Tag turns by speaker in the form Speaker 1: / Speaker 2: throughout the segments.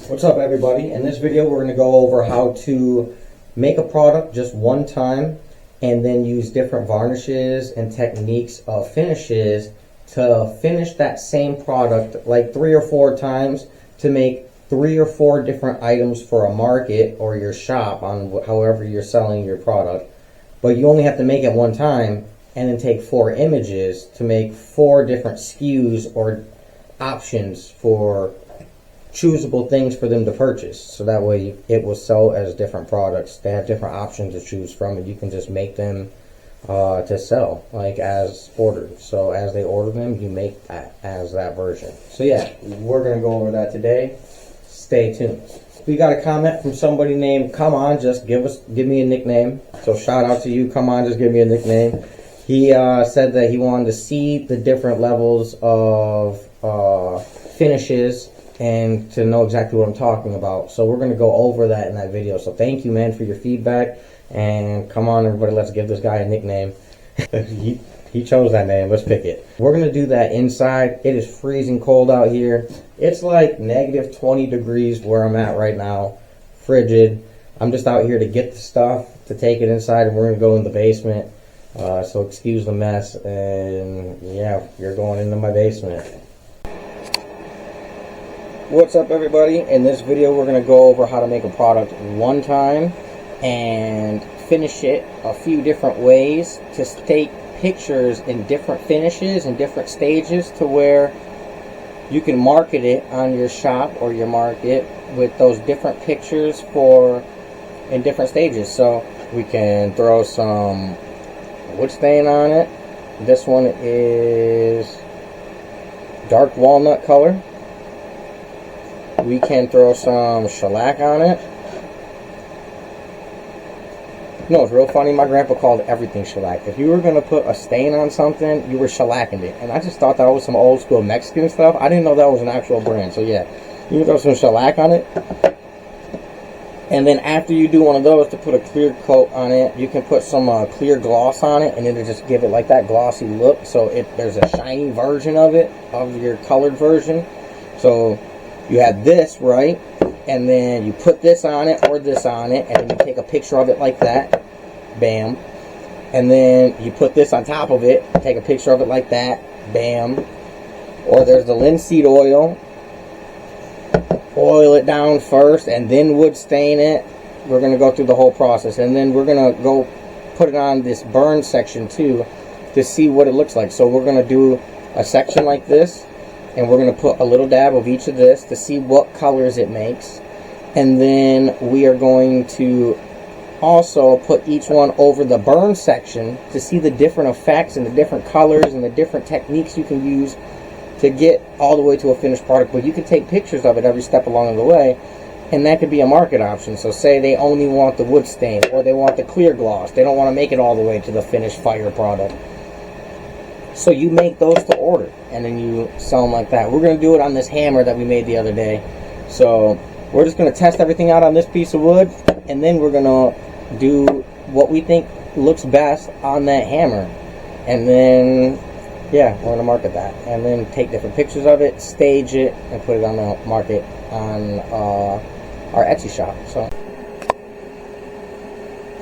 Speaker 1: What's up, everybody? In this video we're going to go over how to make a product just one time and then use different varnishes and techniques of finishes to finish that same product like 3 or 4 times to make 3 or 4 different items for a market or your shop on however you're selling your product. But you only have to make it one time and then take 4 images to make 4 different SKUs or options for choosable things for them to purchase, so that way it will sell as different products. They have different options to choose from, and you can just make them to sell like as ordered. So as they order them, you make that as that version. So yeah, we're gonna go over that today. Stay tuned. We got a comment from somebody named Come On, just give me a nickname. So shout out to you, Come On, just give me a nickname. He said that he wanted to see the different levels of finishes and to know exactly what I'm talking about. So we're going to go over that in that video. So thank you, man, for your feedback. And come on, everybody, let's give this guy a nickname. he chose that name. Let's pick it. We're going to do that inside. It is freezing cold out here. It's like negative 20 degrees where I'm at right now. Frigid. I'm just out here to get the stuff, to take it inside, and we're going to go in the basement. So excuse the mess. And yeah, you're going into my basement. What's up, everybody? In this video we're going to go over how to make a product one time and finish it a few different ways to take pictures in different finishes and different stages to where you can market it on your shop or your market with those different pictures in different stages. So we can throw some wood stain on it. This one is dark walnut color. We can throw some shellac on it. You know, it's real funny. My grandpa called everything shellac. If you were going to put a stain on something, you were shellacking it. And I just thought that was some old school Mexican stuff. I didn't know that was an actual brand. So yeah, you can throw some shellac on it. And then after you do one of those, to put a clear coat on it, you can put some clear gloss on it, and it'll just give it like that glossy look. So there's a shiny version of it, of your colored version. So you have this, right? And then you put this on it or this on it, and then you take a picture of it like that. Bam. And then you put this on top of it, take a picture of it like that. Bam. Or there's the linseed oil. Oil it down first and then wood stain it. We're going to go through the whole process. And then we're going to go put it on this burn section too to see what it looks like. So we're going to do a section like this. And we're going to put a little dab of each of this to see what colors it makes. And then we are going to also put each one over the burn section to see the different effects and the different colors and the different techniques you can use to get all the way to a finished product. But you can take pictures of it every step along the way. And that could be a market option. So say they only want the wood stain or they want the clear gloss. They don't want to make it all the way to the finished fire product. So you make those to order, and then you sell them like that. We're going to do it on this hammer that we made the other day. So we're just going to test everything out on this piece of wood, and then we're going to do what we think looks best on that hammer. And then, yeah, we're going to market that. And then take different pictures of it, stage it, and put it on the market on our Etsy shop. So,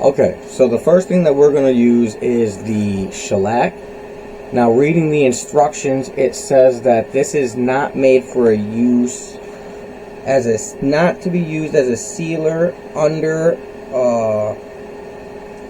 Speaker 1: okay, so the first thing that we're going to use is the shellac. Now, reading the instructions, it says that this is not made for a use not to be used as a sealer under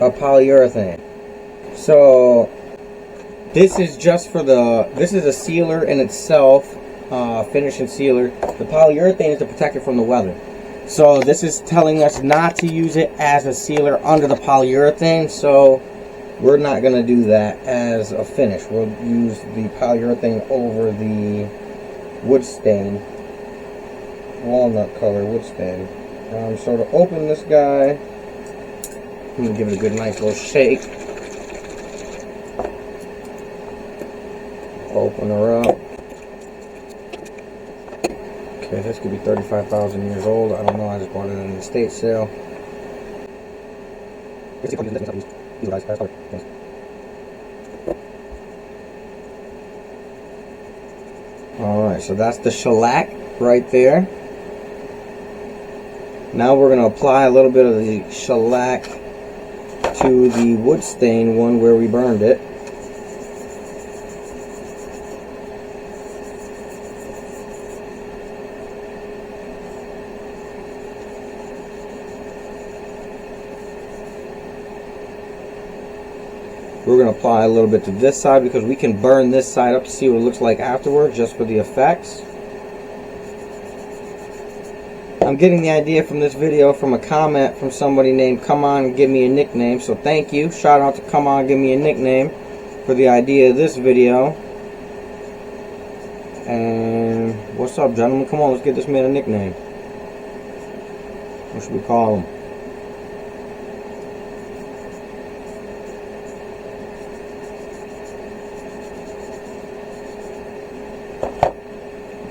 Speaker 1: a polyurethane. So this is just for this is a sealer in itself, finish and sealer. The polyurethane is to protect it from the weather. So this is telling us not to use it as a sealer under the polyurethane. So we're not going to do that as a finish. We'll use the polyurethane over the wood stain, walnut color wood stain. So to open this guy, I'm going to give it a good nice little shake. Open her up. Okay, this could be 35,000 years old. I don't know, I just bought it in the estate sale. Alright, so that's the shellac right there. Now we're going to apply a little bit of the shellac to the wood stain one where we burned it. We're going to apply a little bit to this side because we can burn this side up to see what it looks like afterwards, just for the effects. I'm getting the idea from this video from a comment from somebody named Come On Give Me a Nickname, so thank you. Shout out to Come On Give Me a Nickname for the idea of this video. And what's up, gentlemen? Come on, let's get this man a nickname. What should we call him?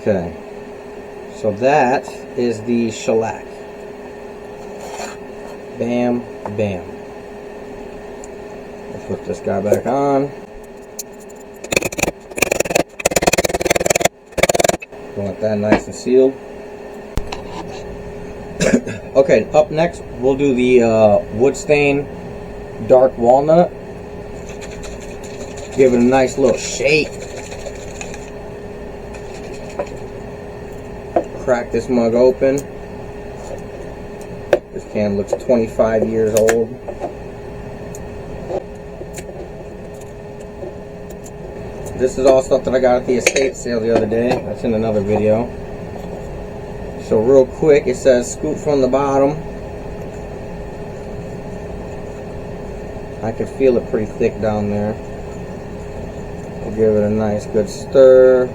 Speaker 1: Okay, so that is the shellac. Bam, bam. Let's put this guy back on. Want that nice and sealed. Okay, up next we'll do the wood stain dark walnut. Give it a nice little shake. Crack this mug open. This can looks 25 years old. This is all stuff that I got at the estate sale the other day. That's in another video. So real quick, it says scoop from the bottom. I can feel it pretty thick down there. We'll give it a nice good stir.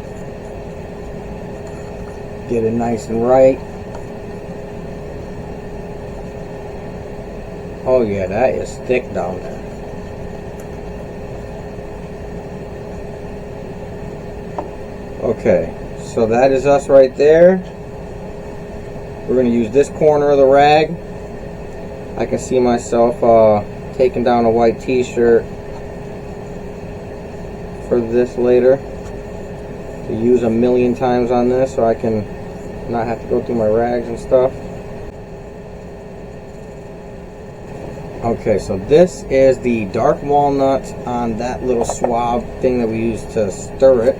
Speaker 1: Get it nice and right. Oh yeah, that is thick down there. Okay, so that is us right there. We're going to use this corner of the rag. I can see myself taking down a white t-shirt for this later. To use a million times on this so I can not have to go through my rags and stuff. Okay, so this is the dark walnut on that little swab thing that we used to stir it.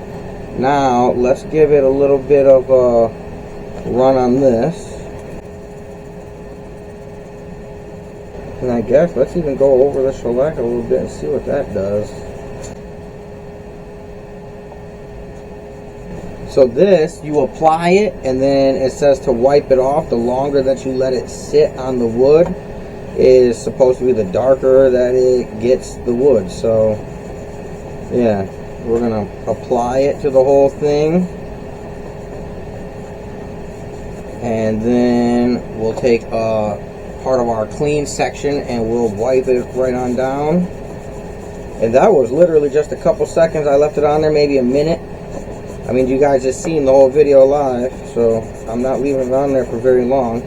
Speaker 1: Now let's give it a little bit of a run on this. And I guess let's even go over the shellac a little bit and see what that does. So this, you apply it, and then it says to wipe it off. The longer that you let it sit on the wood is supposed to be the darker that it gets the wood. So, yeah, we're going to apply it to the whole thing. And then we'll take part of our clean section and we'll wipe it right on down. And that was literally just a couple seconds. I left it on there, maybe a minute. I mean, you guys just seen the whole video live, so I'm not leaving it on there for very long.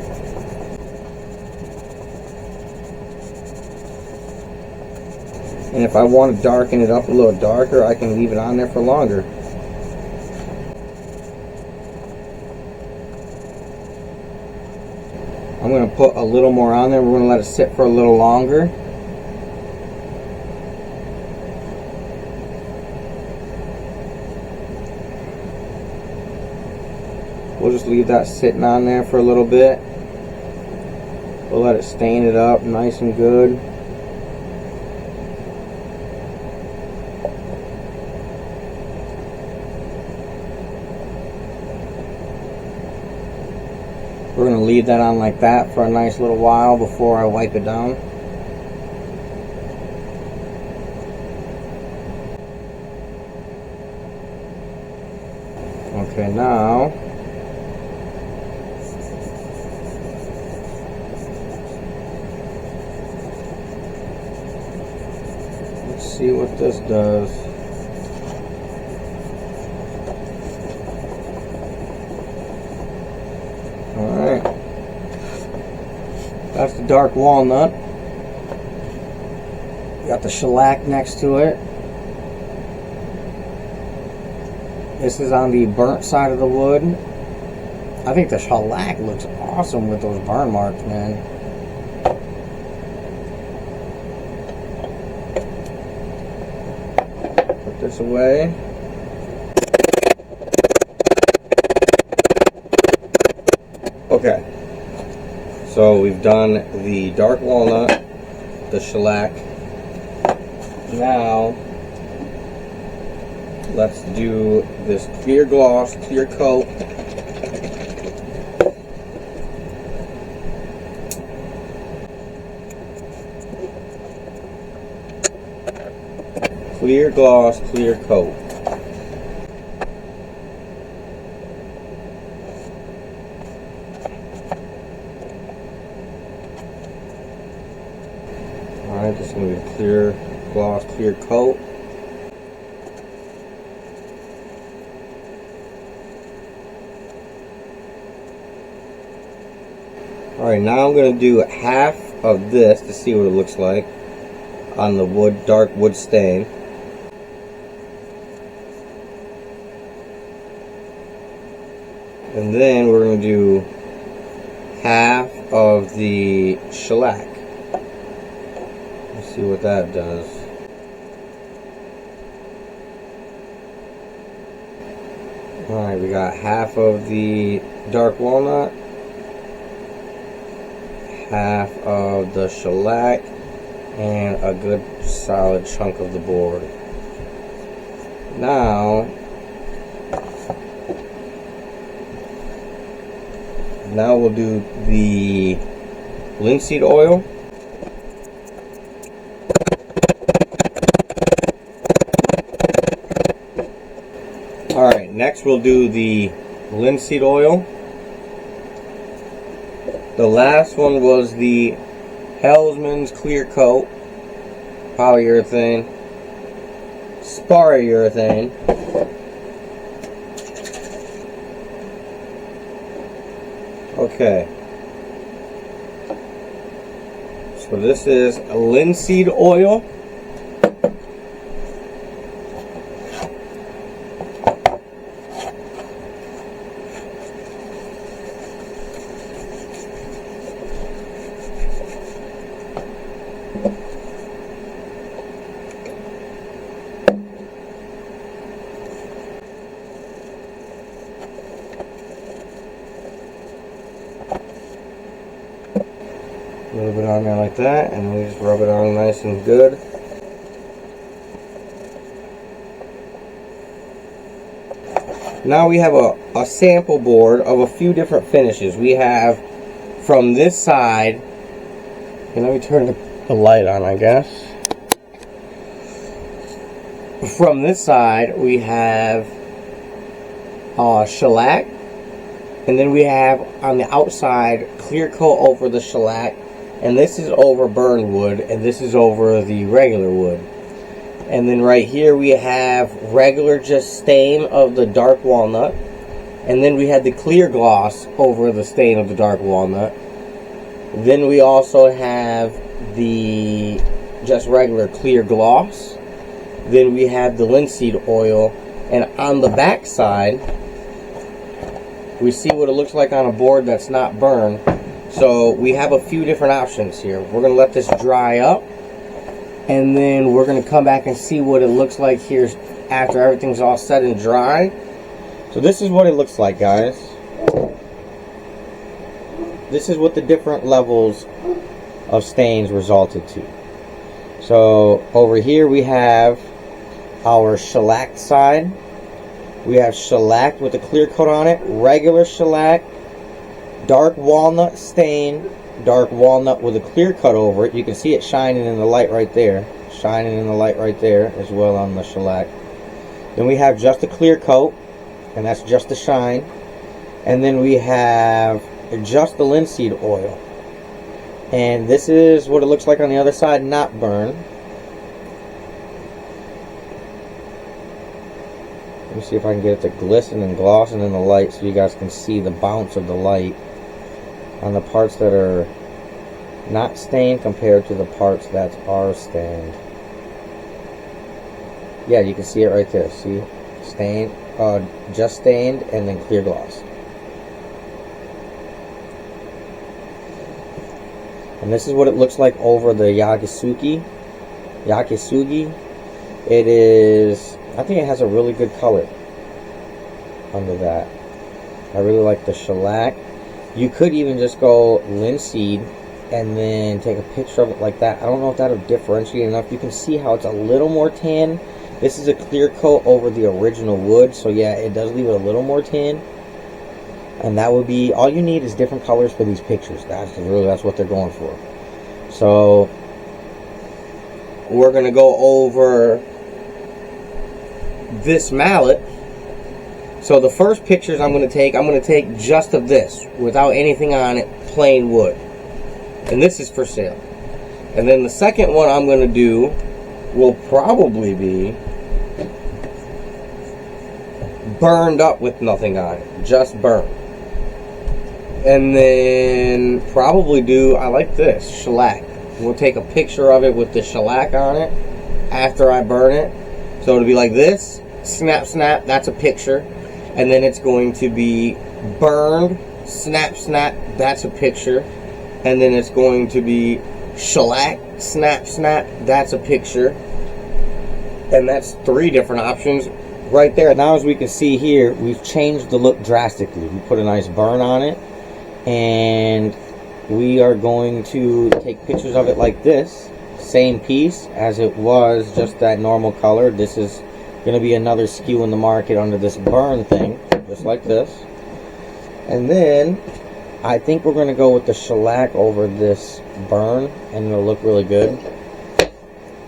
Speaker 1: And if I want to darken it up a little darker, I can leave it on there for longer. I'm going to put a little more on there. We're going to let it sit for a little longer. We'll just leave that sitting on there for a little bit. We'll let it stain it up nice and good. We're going to leave that on like that for a nice little while before I wipe it down. Okay, now let's see what this does. Alright, that's the dark walnut. Got the shellac next to it. This is on the burnt side of the wood. I think the shellac looks awesome with those burn marks, man. Put this away. Okay, so we've done the dark walnut, the shellac. Now, let's do this clear gloss, clear coat. Clear gloss, clear coat. Alright, this is going to be a clear gloss, clear coat. Alright, now I'm going to do half of this to see what it looks like on the wood, dark wood stain. And then we're going to do half of the shellac. Let's see what that does. Alright, we got half of the dark walnut, half of the shellac, and a good solid chunk of the board. Now we'll do the linseed oil. Alright, next we'll do the linseed oil. The last one was the Hellman's Clear Coat, polyurethane, spara-urethane. Okay, so this is linseed oil. A little bit on there like that, and we just rub it on nice and good. Now we have a sample board of a few different finishes. We have from this side, and let me turn the light on, I guess. From this side we have shellac, and then we have on the outside clear coat over the shellac, and this is over burned wood, and this is over the regular wood. And then right here we have regular just stain of the dark walnut, and then we had the clear gloss over the stain of the dark walnut. Then we also have the just regular clear gloss. Then we have the linseed oil, and on the back side we see what it looks like on a board that's not burned. So we have a few different options here. We're going to let this dry up, and then we're going to come back and see what it looks like here after everything's all set and dry. So this is what it looks like, guys. This is what the different levels of stains resulted to. So over here we have our shellac side. We have shellac with a clear coat on it, regular shellac, dark walnut stain, dark walnut with a clear cut over it. You can see it shining in the light right there. Shining in the light right there as well on the shellac. Then we have just a clear coat, and that's just the shine. And then we have just the linseed oil. And this is what it looks like on the other side, not burned. Let me see if I can get it to glisten and glossing in the light so you guys can see the bounce of the light on the parts that are not stained compared to the parts that are stained. Yeah, you can see it right there. See? Stained, just stained, and then clear gloss. And this is what it looks like over the Yakisugi. It is, I think it has a really good color under that. I really like the shellac. You could even just go linseed and then take a picture of it like that. I don't know if that'll differentiate enough. You can see how it's a little more tan. This is a clear coat over the original wood, so yeah, it does leave it a little more tan. And that would be, all you need is different colors for these pictures. That's what they're going for. So we're gonna go over this mallet. So the first pictures I'm going to take just of this, without anything on it, plain wood. And this is for sale. And then the second one I'm going to do will probably be burned up with nothing on it, just burnt. And then probably do, I like this, shellac. We'll take a picture of it with the shellac on it after I burn it. So it'll be like this, snap, snap, that's a picture. And then it's going to be burned, snap, snap, that's a picture. And then it's going to be shellac, snap, snap, that's a picture. And that's 3 different options right there. Now, as we can see here, we've changed the look drastically. We put a nice burn on it, and we are going to take pictures of it like this. Same piece as it was, just that normal color. This is going to be another SKU in the market under this burn thing, just like this. And then I think we're going to go with the shellac over this burn, and it'll look really good.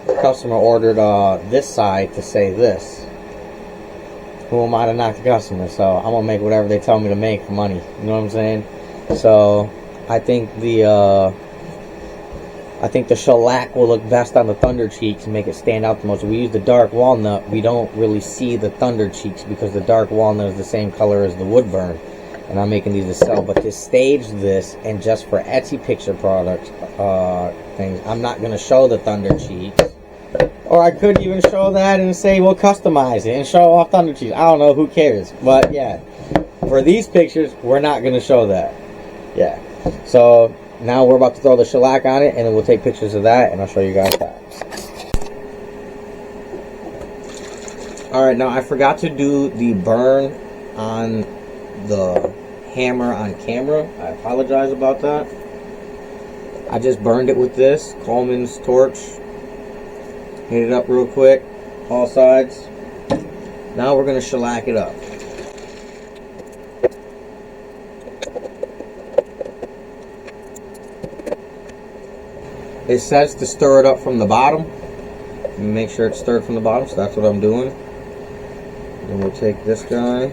Speaker 1: The customer ordered this side to say this. Who am I to knock the customer? So I'm going to make whatever they tell me to make for money. You know what I'm saying? So I think the shellac will look best on the thunder cheeks and make it stand out the most. If we use the dark walnut, we don't really see the thunder cheeks because the dark walnut is the same color as the wood burn. And I'm making these to sell. But to stage this, and just for Etsy picture product things, I'm not going to show the thunder cheeks. Or I could even show that and say, we'll customize it and show off thunder cheeks. I don't know, who cares? But yeah, for these pictures, we're not going to show that. Yeah. So now we're about to throw the shellac on it, and then we'll take pictures of that, and I'll show you guys that. Alright, now I forgot to do the burn on the hammer on camera. I apologize about that. I just burned it with this Coleman's torch. Hit it up real quick, all sides. Now we're going to shellac it up. It says to stir it up from the bottom. Make sure it's stirred from the bottom, so that's what I'm doing. Then we'll take this guy.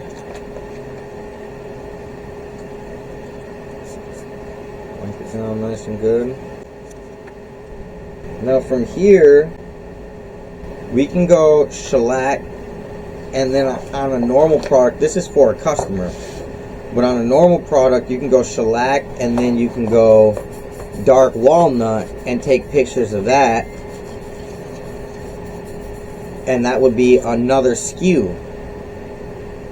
Speaker 1: Wipe it down nice and good. Now from here, we can go shellac, and then on a normal product, this is for a customer, but on a normal product, you can go shellac, and then you can go dark walnut and take pictures of that, and that would be another SKU.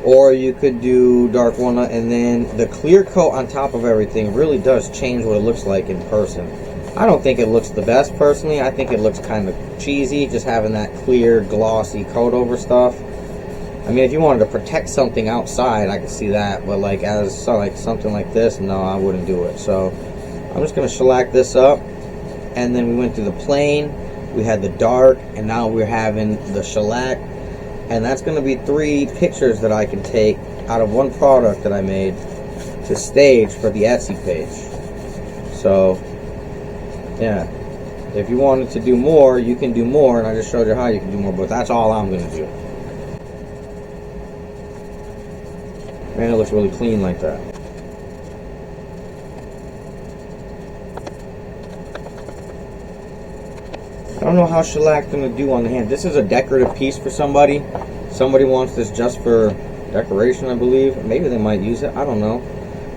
Speaker 1: Or you could do dark walnut, and then the clear coat on top of everything really does change what it looks like in person. I don't think it looks the best personally. I think it looks kind of cheesy, just having that clear glossy coat over stuff. I mean, if you wanted to protect something outside, I could see that, but like as like something like this, no, I wouldn't do it. So I'm just going to shellac this up, and then we went through the plain, we had the dark, and now we're having the shellac, and that's going to be 3 pictures that I can take out of one product that I made to stage for the Etsy page. So yeah, if you wanted to do more, you can do more, and I just showed you how you can do more, but that's all I'm going to do. Man, it looks really clean like that. I don't know how shellac's going to do on the hand. This is a decorative piece for somebody. Somebody wants this just for decoration, I believe. Maybe they might use it. I don't know.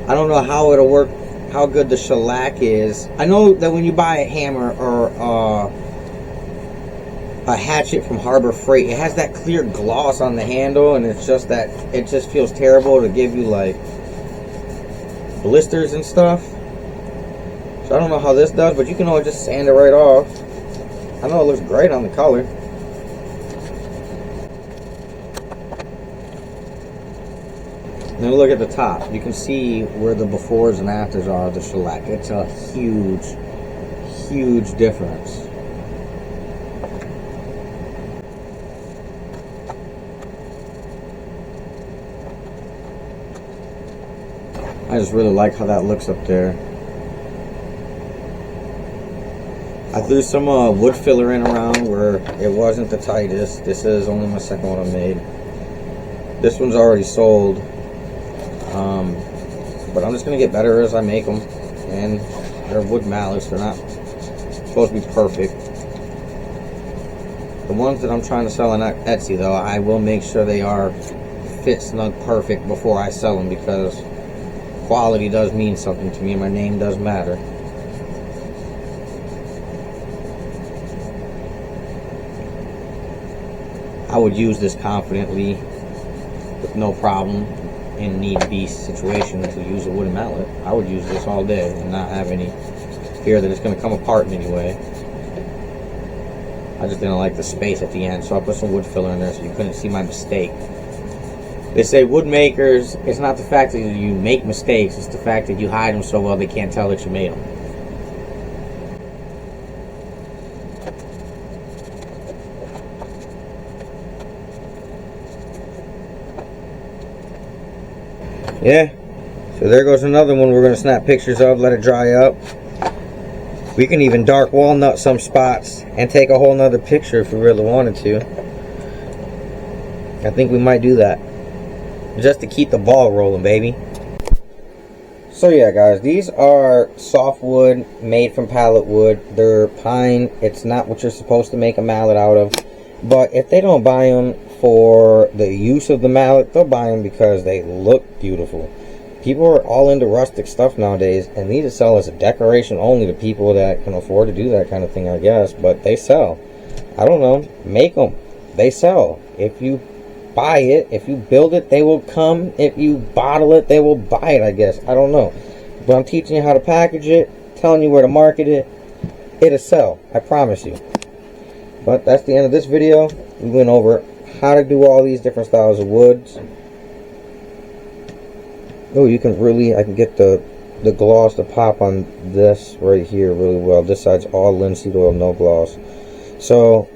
Speaker 1: I don't know how it'll work, how good the shellac is. I know that when you buy a hammer or a hatchet from Harbor Freight, it has that clear gloss on the handle, and it's just that it just feels terrible to give you like blisters and stuff. So So I don't know how this does, but you can always just sand it right off. I know it looks great on the color. Now look at the top. You can see where the befores and afters are of the shellac. It's a huge, huge difference. I just really like how that looks up there. I threw some wood filler in around where it wasn't the tightest. This is only my second one I made. This one's already sold. But I'm just going to get better as I make them. And they're wood mallets. They're not supposed to be perfect. The ones that I'm trying to sell on Etsy, though, I will make sure they are fit snug perfect before I sell them, because quality does mean something to me. My name does matter. I would use this confidently with no problem in need-be situation to use a wooden mallet. I would use this all day and not have any fear that it's going to come apart in any way. I just didn't like the space at the end, so I put some wood filler in there so you couldn't see my mistake. They say wood makers, it's not the fact that you make mistakes, it's the fact that you hide them so well they can't tell that you made them. Yeah, so there goes another one we're going to snap pictures of, let it dry up. We can even dark walnut some spots and take a whole nother picture if we really wanted to. I think we might do that, just to keep the ball rolling, baby. So yeah, guys, these are softwood made from pallet wood. They're pine. It's not what you're supposed to make a mallet out of. But if they don't buy them for the use of the mallet, they'll buy them because they look beautiful. People are all into rustic stuff nowadays, and these sell as a decoration only to people that can afford to do that kind of thing, I guess. But they sell. I don't know. Make them. They sell. If you buy it, if you build it, they will come. If you bottle it, they will buy it, I guess. I don't know. But I'm teaching you how to package it, telling you where to market it. It'll sell. I promise you. But that's the end of this video. We went over how to do all these different styles of woods. Oh, you can really, I can get the gloss to pop on this right here really well. This side's all linseed oil, no gloss. So,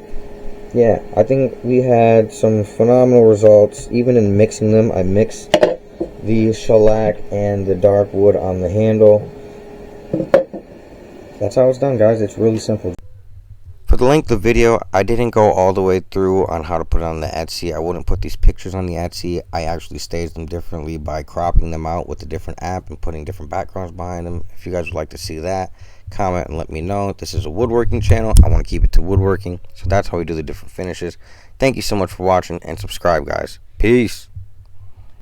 Speaker 1: yeah, I think we had some phenomenal results. Even in mixing them, I mixed the shellac and the dark wood on the handle. That's how it's done, guys. It's really simple. For the length of the video, I didn't go all the way through on how to put it on the Etsy. I wouldn't put these pictures on the Etsy. I actually staged them differently by cropping them out with a different app and putting different backgrounds behind them. If you guys would like to see that, comment and let me know. This is a woodworking channel. I want to keep it to woodworking, so that's how we do the different finishes. Thank you so much for watching, and subscribe, guys. Peace.